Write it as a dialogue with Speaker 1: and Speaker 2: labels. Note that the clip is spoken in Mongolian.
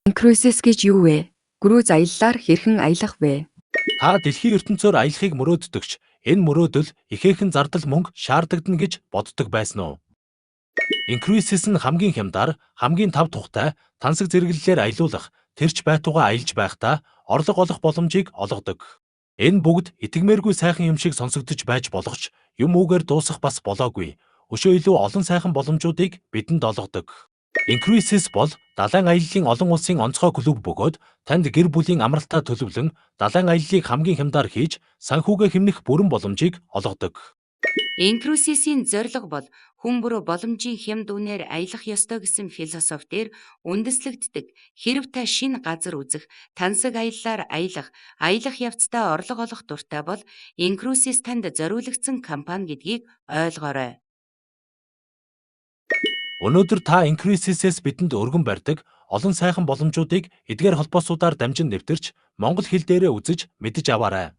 Speaker 1: Incruises гэж юу вэ? Cruise аяллаар хэрхэн аялах вэ?
Speaker 2: Та дэлхийн ертөнцөөр аялахыг мөрөөддөгч энэ мөрөөдөл ихээхэн зардал мөнгө шаардагдана гэж боддог байсан уу? Incruises нь хамгийн хямдар, хамгийн тав тухтай, тансаг зэрэглэлээр аялуулах, тэрч байтугай аялж байхдаа орлого олох боломжийг олгодог. Энэ бүгд итгэмээргүй сайхан юм шиг сонсогдож байж болох ч юм үүгээр дуусах бас болоогүй. Өшөө илүү олон сайхан боломжуудыг бидэнд олгодог. Incruises бол далайн аяллын олон улсын онцгой клуб бөгөөд танд гэр бүлийн амралтаа төлөвлөн далайн аяллыг хамгийн хямдаар хийж санхүүгээ хэмнэх бүрэн боломжийг олгодог.
Speaker 3: Incruises-ийн зорилго бол хүн бүр боломжийн хямд үнээр аялах ёстой гэсэн философиэр үндэслэгддэг. Хэрэв та шинэ газар үзэх, тансаг аяллаар аялах явцдаа орлого олох дуртай бол Incruises танд зориулагдсан компани гэдгийг ойлгоорой.
Speaker 2: Өнөөдөр та Incruises-ээс бидэнд өргөн барьдаг олон сайхан боломжуудыг эдгээр холбоосуудаар дамжин нэвтэрч Монгол хэл дээрээ үзэж мэдэж аваарай.